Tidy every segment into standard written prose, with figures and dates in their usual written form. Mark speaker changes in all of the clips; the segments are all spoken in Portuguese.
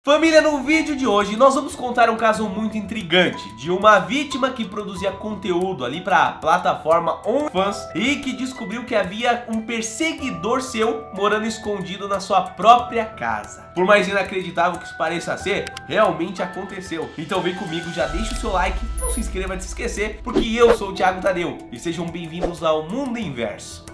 Speaker 1: Família, no vídeo de hoje nós vamos contar um caso muito intrigante de uma vítima que produzia conteúdo ali para a plataforma OnlyFans e que descobriu que havia um perseguidor seu morando escondido na sua própria casa. Por mais inacreditável que isso pareça ser, realmente aconteceu. Então vem comigo, já deixa o seu like, não se inscreva antes de esquecer, porque eu sou o Thiago Tadeu e sejam bem-vindos ao Mundo Inverso.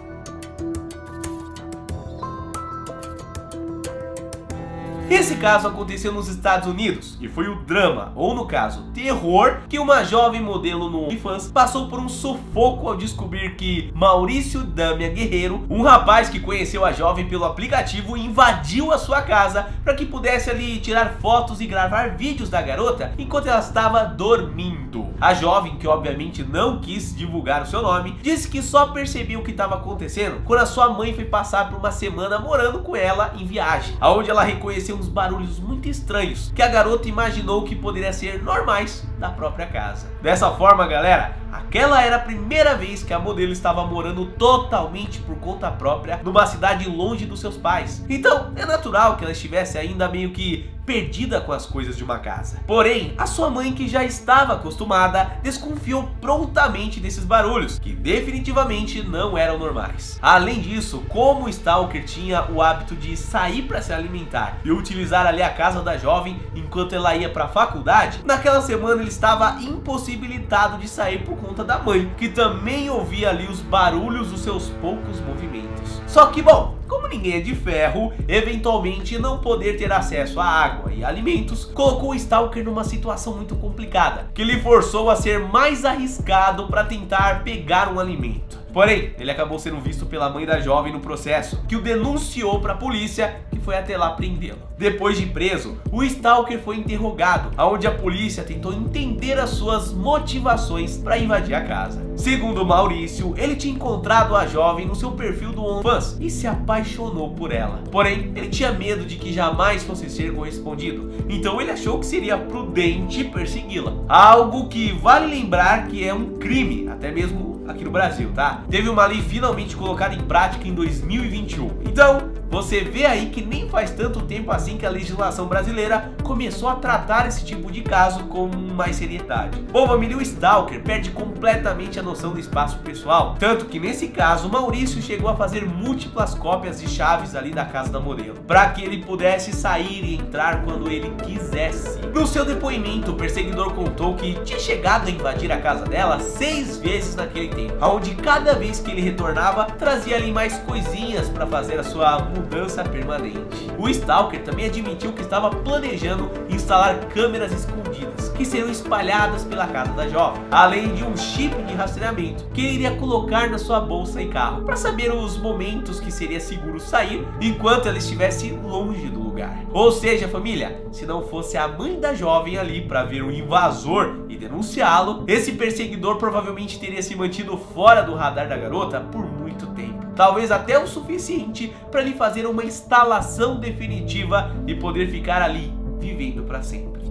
Speaker 1: Esse caso aconteceu nos Estados Unidos e foi o drama, ou no caso, terror, que uma jovem modelo no OnlyFans passou por um sufoco ao descobrir que Maurício Damian Guerreiro, um rapaz que conheceu a jovem pelo aplicativo, invadiu a sua casa para que pudesse ali tirar fotos e gravar vídeos da garota enquanto ela estava dormindo. A jovem, que obviamente não quis divulgar o seu nome, disse que só percebeu o que estava acontecendo quando a sua mãe foi passar por uma semana morando com ela em viagem, onde ela reconheceu uns barulhos muito estranhos que a garota imaginou que poderia ser normais da própria casa. Dessa forma, galera, aquela era a primeira vez que a modelo estava morando totalmente por conta própria numa cidade longe dos seus pais. Então é natural que ela estivesse ainda meio que perdida com as coisas de uma casa. Porém, a sua mãe, que já estava acostumada, desconfiou prontamente desses barulhos, que definitivamente não eram normais. Além disso, como o stalker tinha o hábito de sair para se alimentar e utilizar ali a casa da jovem enquanto ela ia para a faculdade, naquela semana ele estava impossibilitado de sair por conta da mãe, que também ouvia ali os barulhos dos seus poucos movimentos. Só que, bom, como ninguém é de ferro, eventualmente não poder ter acesso à água e alimentos colocou o stalker numa situação muito complicada, que lhe forçou a ser mais arriscado para tentar pegar um alimento. Porém, ele acabou sendo visto pela mãe da jovem no processo, que o denunciou para a polícia, que foi até lá prendê-lo. Depois de preso, o stalker foi interrogado, onde a polícia tentou entender as suas motivações para invadir a casa. Segundo Maurício, ele tinha encontrado a jovem no seu perfil do OnlyFans e se apaixonou por ela. Porém, ele tinha medo de que jamais fosse ser correspondido, então ele achou que seria prudente persegui-la. Algo que vale lembrar que é um crime, até mesmo aqui no Brasil, tá? Teve uma lei finalmente colocada em prática em 2021. Então, você vê aí que nem faz tanto tempo assim que a legislação brasileira começou a tratar esse tipo de caso com mais seriedade. Bom, família, o stalker perde completamente a noção do espaço pessoal, tanto que nesse caso, Maurício chegou a fazer múltiplas cópias de chaves ali da casa da modelo, para que ele pudesse sair e entrar quando ele quisesse. No seu depoimento, o perseguidor contou que tinha chegado a invadir a casa dela 6 vezes naquele tempo, onde cada vez que ele retornava, trazia ali mais coisinhas para fazer a sua mudança permanente. O stalker também admitiu que estava planejando instalar câmeras escondidas, que seriam espalhadas pela casa da jovem, além de um chip de rastreamento que ele iria colocar na sua bolsa e carro, para saber os momentos que seria seguro sair enquanto ela estivesse longe do lugar. Ou seja, família, se não fosse a mãe da jovem ali para ver o invasor e denunciá-lo, esse perseguidor provavelmente teria se mantido fora do radar da garota por muito tempo. Talvez até o suficiente para lhe fazer uma instalação definitiva e poder ficar ali vivendo para sempre.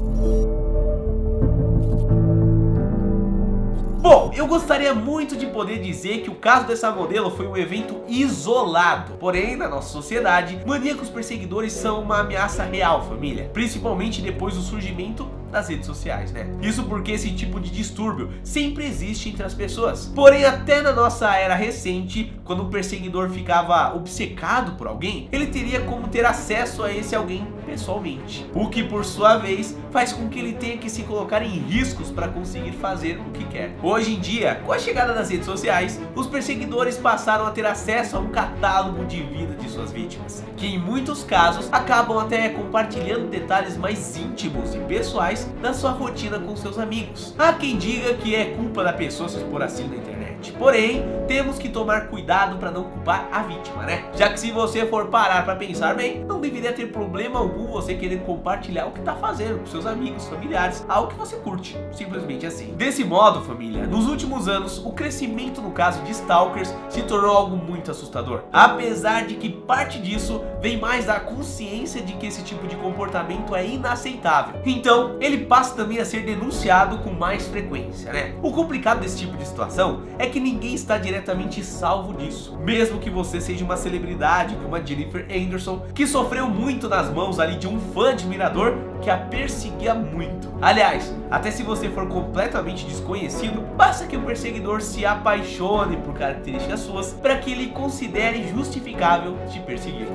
Speaker 1: Bom, eu gostaria muito de poder dizer que o caso dessa modelo foi um evento isolado. Porém, na nossa sociedade, maníacos perseguidores são uma ameaça real, família. Principalmente depois do surgimento das redes sociais, né? Isso porque esse tipo de distúrbio sempre existe entre as pessoas. Porém, até na nossa era recente, quando um perseguidor ficava obcecado por alguém, ele teria como ter acesso a esse alguém pessoalmente. O que, por sua vez, faz com que ele tenha que se colocar em riscos para conseguir fazer o que quer. Hoje em dia, com a chegada das redes sociais, os perseguidores passaram a ter acesso a um catálogo de vida de suas vítimas, que em muitos casos acabam até compartilhando detalhes mais íntimos e pessoais da sua rotina com seus amigos. Há quem diga que é culpa da pessoa se expor assim na internet. Porém, temos que tomar cuidado para não culpar a vítima, né? Já que se você for parar para pensar bem, não deveria ter problema algum você querer compartilhar o que tá fazendo com seus amigos, familiares, algo que você curte, simplesmente assim. Desse modo, família, nos últimos anos, o crescimento no caso de stalkers se tornou algo muito assustador. Apesar de que parte disso vem mais da consciência de que esse tipo de comportamento é inaceitável. Então, ele passa também a ser denunciado com mais frequência, né? O complicado desse tipo de situação é que que ninguém está diretamente salvo disso. Mesmo que você seja uma celebridade como a Jennifer Anderson, que sofreu muito nas mãos ali de um fã admirador que a perseguia muito. Aliás, até se você for completamente desconhecido, basta que o perseguidor se apaixone por características suas para que ele considere justificável te perseguir.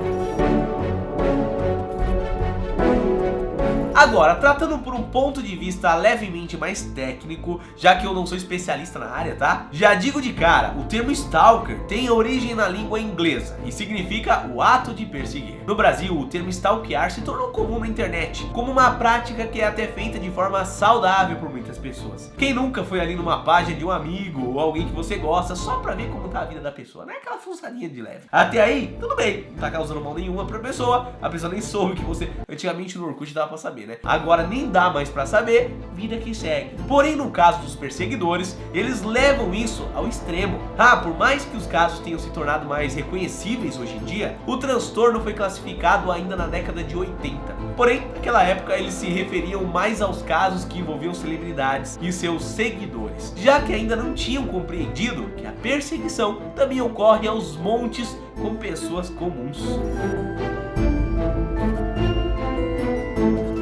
Speaker 1: Agora, tratando por um ponto de vista levemente mais técnico, já que eu não sou especialista na área, tá? Já digo de cara, o termo stalker tem origem na língua inglesa e significa o ato de perseguir. No Brasil, o termo stalkear se tornou comum na internet, como uma prática que é até feita de forma saudável por muitas pessoas. Quem nunca foi ali numa página de um amigo ou alguém que você gosta só pra ver como tá a vida da pessoa, não é aquela fuçadinha de leve. Até aí, tudo bem, não tá causando mal nenhuma pra pessoa, a pessoa nem soube que você... Antigamente no Orkut dava pra saber, né? Agora nem dá mais pra saber, vida que segue. Porém, no caso dos perseguidores, eles levam isso ao extremo. Por mais que os casos tenham se tornado mais reconhecíveis hoje em dia, o transtorno foi classificado ainda na década de 80. Porém, naquela época eles se referiam mais aos casos que envolviam celebridades e seus seguidores, já que ainda não tinham compreendido que a perseguição também ocorre aos montes com pessoas comuns.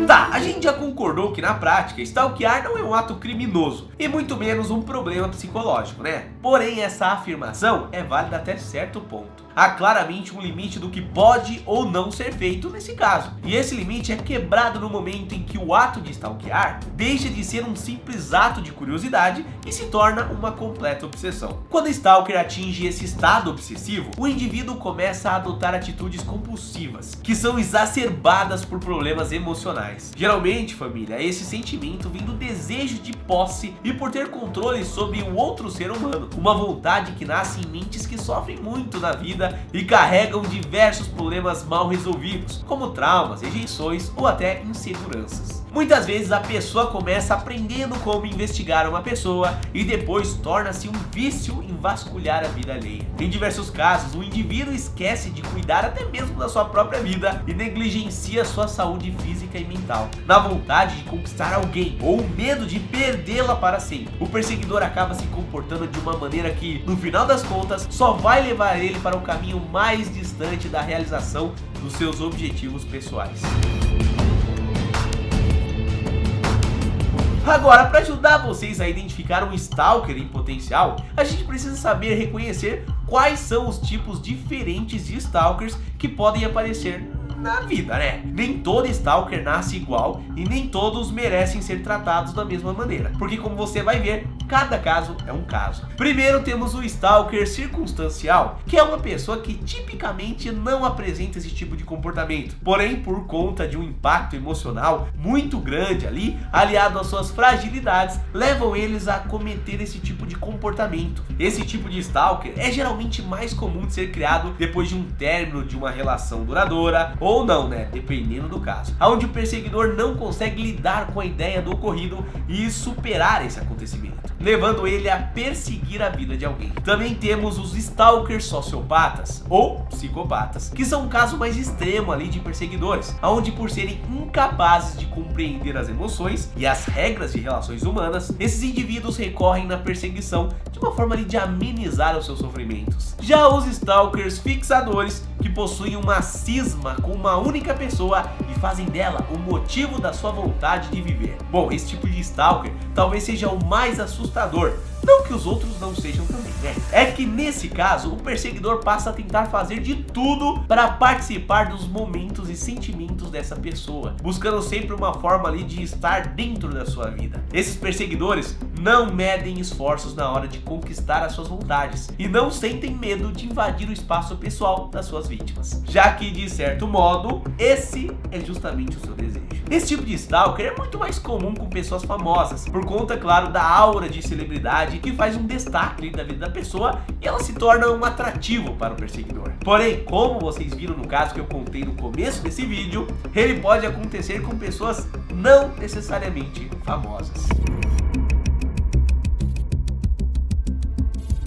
Speaker 1: Tá, a gente já concordou que na prática, stalkear não é um ato criminoso e muito menos um problema psicológico, né? Porém, essa afirmação é válida até certo ponto. Há claramente um limite do que pode ou não ser feito nesse caso. E esse limite é quebrado no momento em que o ato de stalkear deixa de ser um simples ato de curiosidade e se torna uma completa obsessão. Quando o stalker atinge esse estado obsessivo, o indivíduo começa a adotar atitudes compulsivas, que são exacerbadas por problemas emocionais. Geralmente, família, esse sentimento vem do desejo de posse e por ter controle sobre o outro ser humano. Uma vontade que nasce em mentes que sofrem muito na vida e carregam diversos problemas mal resolvidos, como traumas, rejeições ou até inseguranças. Muitas vezes a pessoa começa aprendendo como investigar uma pessoa e depois torna-se um vício em vasculhar a vida alheia. Em diversos casos, o indivíduo esquece de cuidar até mesmo da sua própria vida e negligencia sua saúde física e mental. Na vontade de conquistar alguém ou o medo de perdê-la para sempre, o perseguidor acaba se comportando de uma maneira que, no final das contas, só vai levar ele para o caminho mais distante da realização dos seus objetivos pessoais. Agora, para ajudar vocês a identificar um stalker em potencial, a gente precisa saber reconhecer quais são os tipos diferentes de stalkers que podem aparecer na vida, né? Nem todo stalker nasce igual e nem todos merecem ser tratados da mesma maneira, porque como você vai ver, cada caso é um caso. Primeiro temos o stalker circunstancial, que é uma pessoa que tipicamente não apresenta esse tipo de comportamento, porém por conta de um impacto emocional muito grande ali, aliado às suas fragilidades, levam eles a cometer esse tipo de comportamento. Esse tipo de stalker é geralmente mais comum de ser criado depois de um término de uma relação duradoura, ou não, né? Dependendo do caso. Onde o perseguidor não consegue lidar com a ideia do ocorrido e superar esse acontecimento, levando ele a perseguir a vida de alguém. Também temos os stalkers sociopatas ou psicopatas, que são um caso mais extremo ali de perseguidores, onde por serem incapazes de compreender as emoções e as regras de relações humanas, esses indivíduos recorrem na perseguição de uma forma ali de amenizar os seus sofrimentos. Já os stalkers fixadores, que possuem uma cisma com uma única pessoa e fazem dela o motivo da sua vontade de viver. Bom, esse tipo de stalker talvez seja o mais assustador. Não que os outros não sejam também, né? É que nesse caso, o perseguidor passa a tentar fazer de tudo para participar dos momentos e sentimentos dessa pessoa, buscando sempre uma forma ali de estar dentro da sua vida. Esses perseguidores não medem esforços na hora de conquistar as suas vontades e não sentem medo de invadir o espaço pessoal das suas vítimas, já que de certo modo, esse é justamente o seu desejo. Esse tipo de stalker é muito mais comum com pessoas famosas, por conta, claro, da aura de celebridade que faz um destaque da vida da pessoa e ela se torna um atrativo para o perseguidor. Porém, como vocês viram no caso que eu contei no começo desse vídeo, ele pode acontecer com pessoas não necessariamente famosas.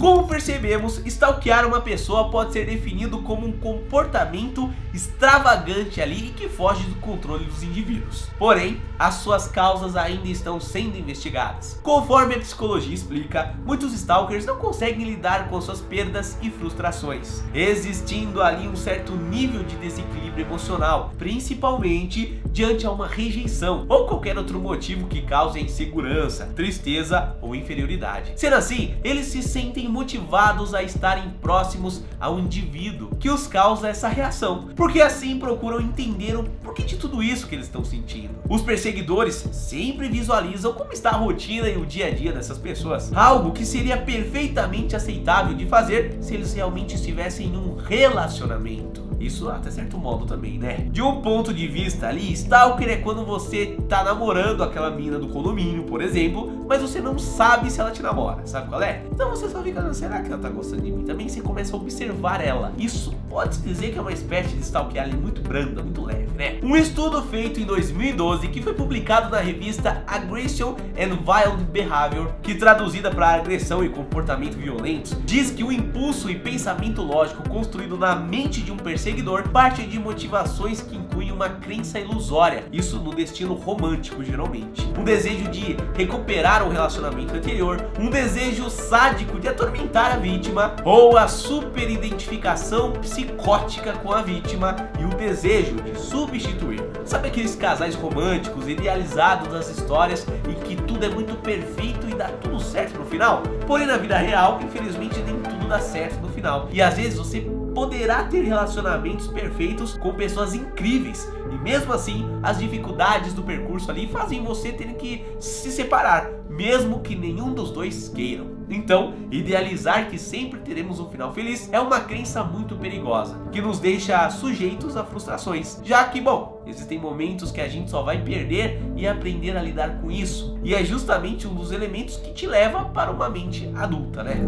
Speaker 1: Como percebemos, stalkear uma pessoa pode ser definido como um comportamento extravagante ali e que foge do controle dos indivíduos. Porém, as suas causas ainda estão sendo investigadas. Conforme a psicologia explica, muitos stalkers não conseguem lidar com suas perdas e frustrações, existindo ali um certo nível de desequilíbrio emocional, principalmente diante a uma rejeição ou qualquer outro motivo que cause insegurança, tristeza ou inferioridade. Sendo assim, eles se sentem motivados a estarem próximos a um indivíduo que os causa essa reação, porque assim procuram entender o porquê de tudo isso que eles estão sentindo. Os perseguidores sempre visualizam como está a rotina e o dia a dia dessas pessoas, algo que seria perfeitamente aceitável de fazer se eles realmente estivessem em um relacionamento. Isso até certo modo também, né? De um ponto de vista ali, stalker é quando você tá namorando aquela mina do condomínio, por exemplo, mas você não sabe se ela te namora, sabe qual é? Então você só fica, será que ela tá gostando de mim? Também você começa a observar ela. Isso pode-se dizer que é uma espécie de stalkear ali muito branda, muito leve, né? Um estudo feito em 2012 que foi publicado na revista Aggression and Violent Behavior, que traduzida para agressão e comportamento violentos, diz que o impulso e pensamento lógico construído na mente de um perseguidor parte de motivações que incluem uma crença ilusória, isso no destino romântico geralmente, um desejo de recuperar um relacionamento anterior, um desejo sádico de atormentar a vítima, ou a superidentificação psicótica com a vítima e o desejo de substituir. Sabe aqueles casais românticos idealizados das histórias em que tudo é muito perfeito e dá tudo certo no final? Porém na vida real, infelizmente nem tudo dá certo no final, e às vezes você poderá ter relacionamentos perfeitos com pessoas incríveis e mesmo assim as dificuldades do percurso ali fazem você ter que se separar, mesmo que nenhum dos dois queiram. Então, idealizar que sempre teremos um final feliz é uma crença muito perigosa, que nos deixa sujeitos a frustrações, já que, bom, existem momentos que a gente só vai perder e aprender a lidar com isso, e é justamente um dos elementos que te leva para uma mente adulta, né?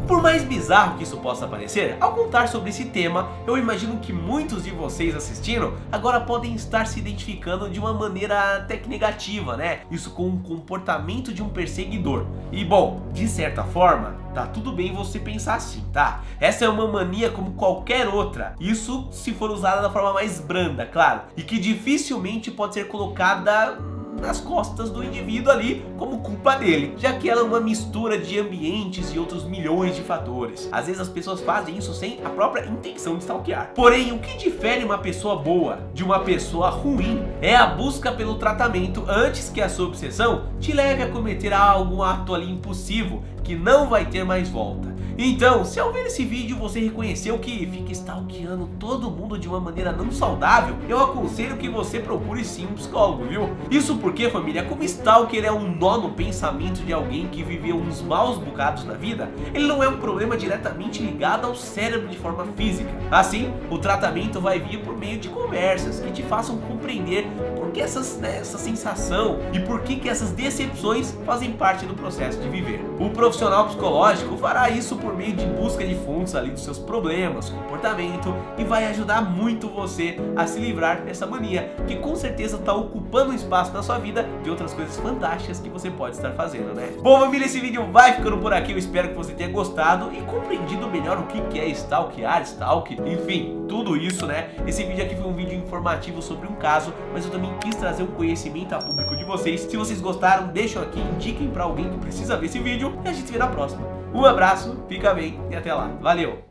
Speaker 1: Por mais bizarro que isso possa parecer, ao contar sobre esse tema, eu imagino que muitos de vocês assistindo agora podem estar se identificando de uma maneira até que negativa, né? Isso com o comportamento de um perseguidor. E bom, de certa forma, tá tudo bem você pensar assim, tá? Essa é uma mania como qualquer outra, isso se for usada da forma mais branda, claro, e que dificilmente pode ser colocada nas costas do indivíduo ali como culpa dele, já que ela é uma mistura de ambientes e outros milhões de fatores. Às vezes as pessoas fazem isso sem a própria intenção de stalkear. Porém, o que difere uma pessoa boa de uma pessoa ruim é a busca pelo tratamento antes que a sua obsessão te leve a cometer algum ato ali impulsivo que não vai ter mais volta. Então, se ao ver esse vídeo você reconheceu que fica stalkeando todo mundo de uma maneira não saudável, eu aconselho que você procure sim um psicólogo, viu? Isso porque, família, como stalker é um nó no pensamento de alguém que viveu uns maus bocados na vida, ele não é um problema diretamente ligado ao cérebro de forma física. Assim, o tratamento vai vir por meio de conversas que te façam compreender por que essa sensação e por que essas decepções fazem parte do processo de viver. O profissional psicológico fará isso por meio de busca de fontes ali dos seus problemas, comportamento, e vai ajudar muito você a se livrar dessa mania que com certeza está ocupando um espaço na sua vida de outras coisas fantásticas que você pode estar fazendo, né? Bom, família, esse vídeo vai ficando por aqui. Eu espero que você tenha gostado e compreendido melhor o que é stalkear, stalk, enfim, tudo isso, né? Esse vídeo aqui foi um vídeo informativo sobre um caso, mas eu também quis trazer um conhecimento a público de vocês. Se vocês gostaram, deixam aqui, indiquem para alguém que precisa ver esse vídeo e a gente se vê na próxima. Um abraço, fica bem e até lá. Valeu!